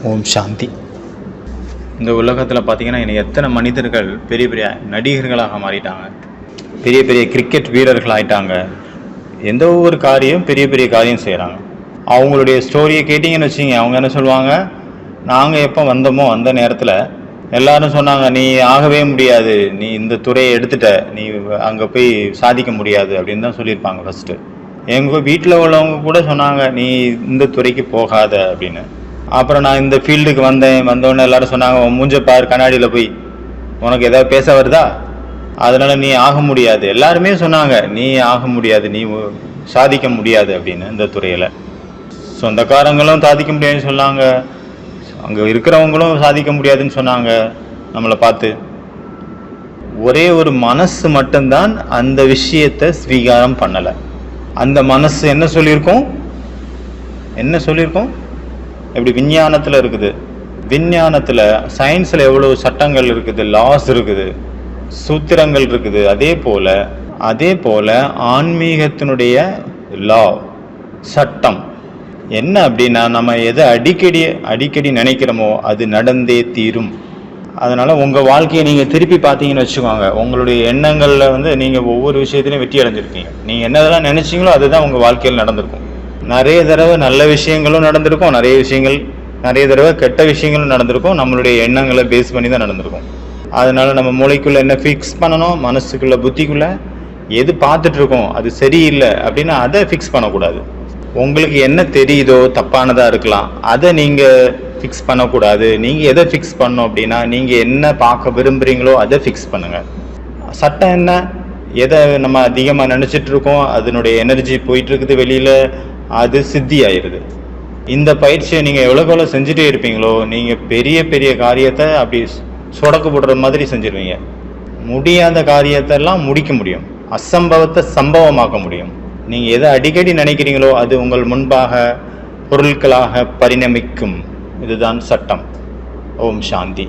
ஓம் சாந்தி. இந்த உலகத்தில் பார்த்திங்கன்னா இன்னைக்கு எத்தனை மனிதர்கள் பெரிய பெரிய நடிகர்களாக மாறிட்டாங்க, பெரிய பெரிய கிரிக்கெட் வீரர்கள் ஆகிட்டாங்க. எந்த ஒரு காரியம் பெரிய பெரிய காரியம் செய்கிறாங்க. அவங்களுடைய ஸ்டோரியை கேட்டிங்கன்னு வச்சிங்க, அவங்க என்ன சொல்லுவாங்க, நாங்கள் எப்போ வந்தோமோ அந்த நேரத்தில் எல்லாரும் சொன்னாங்க, நீ ஆகவே முடியாது, நீ இந்த துறையை எடுத்துட்ட, நீ அங்கே போய் சாதிக்க முடியாது அப்படின்னு தான் சொல்லியிருப்பாங்க ஃபஸ்ட்டு. எங்கள் வீட்டில் உள்ளவங்க கூட சொன்னாங்க, நீ இந்த துறைக்கு போகாத அப்படின்னு. அப்புறம் நான் இந்த ஃபீல்டுக்கு வந்தோடனே எல்லாரும் சொன்னாங்க, உன் மூஞ்ச பார் கண்ணாடியில் போய், உனக்கு ஏதாவது பேச வருதா, அதனால நீ ஆக முடியாது. எல்லாருமே சொன்னாங்க, நீ ஆக முடியாது, நீ சாதிக்க முடியாது அப்படின்னு. இந்த துறையில் சொந்தக்காரங்களும் சாதிக்க முடியாதுன்னு சொன்னாங்க, அங்கே இருக்கிறவங்களும் சாதிக்க முடியாதுன்னு சொன்னாங்க. நம்மளை பார்த்து ஒரே ஒரு மனசு மட்டும்தான் அந்த விஷயத்தை ஸ்வீகாரம் பண்ணலை. அந்த மனசு என்ன சொல்லியிருக்கோம், எப்படி விஞ்ஞானத்தில் இருக்குது, விஞ்ஞானத்தில் சயின்ஸில் எவ்வளோ சட்டங்கள் இருக்குது, லாஸ் இருக்குது, சூத்திரங்கள் இருக்குது. அதே போல் ஆன்மீகத்தினுடைய லா, சட்டம் என்ன அப்படின்னா, நம்ம எதை அடிக்கடி நினைக்கிறோமோ அது நடந்தே தீரும். அதனால் உங்கள் வாழ்க்கையை நீங்கள் திருப்பி பார்த்தீங்கன்னு வச்சுக்கோங்க, உங்களுடைய எண்ணங்களில் நீங்கள் ஒவ்வொரு விஷயத்துலையும் வெற்றி அடைஞ்சிருக்கீங்க. நீங்கள் என்னதெல்லாம் நினச்சிங்களோ அதுதான் உங்கள் வாழ்க்கையில் நடந்திருக்கும். நிறைய தடவை நல்ல விஷயங்களும் நடந்திருக்கும், நிறைய தடவை கெட்ட விஷயங்களும் நடந்திருக்கும். நம்மளுடைய எண்ணங்களை பேஸ் பண்ணி தான் நடந்திருக்கும். அதனால் நம்ம மூளைக்குள்ளே என்ன ஃபிக்ஸ் பண்ணணும், மனசுக்குள்ளே புத்திக்குள்ளே எது பார்த்துட்ருக்கோம் அது சரியில்லை அப்படின்னா அதை ஃபிக்ஸ் பண்ணக்கூடாது. உங்களுக்கு என்ன தெரியுதோ தப்பானதாக இருக்கலாம், அதை நீங்கள் ஃபிக்ஸ் பண்ணக்கூடாது. நீங்கள் எதை ஃபிக்ஸ் பண்ணணும் அப்படின்னா, நீங்கள் என்ன பார்க்க விரும்புகிறீங்களோ அதை ஃபிக்ஸ் பண்ணுங்கள். சட்டம் என்ன, எதை நம்ம அதிகமாக நினச்சிட்ருக்கோம் அதனுடைய எனர்ஜி போயிட்டுருக்குது வெளியில், அது சித்தி ஆயிடுது. இந்த பயிற்சியை நீங்கள் எவ்வளோ செஞ்சுட்டே இருப்பீங்களோ நீங்கள் பெரிய பெரிய காரியத்தை அப்படி சொடக்கு போடுற மாதிரி செஞ்சிருவீங்க. முடியாத காரியத்தெல்லாம் முடிக்க முடியும், அசம்பவத்தை சம்பவமாக்க முடியும். நீங்கள் எதை அடிக்கடி நினைக்கிறீங்களோ அது உங்கள் முன்பாக பொருட்களாக பரிணமிக்கும். இதுதான் சட்டம். ஓம் சாந்தி.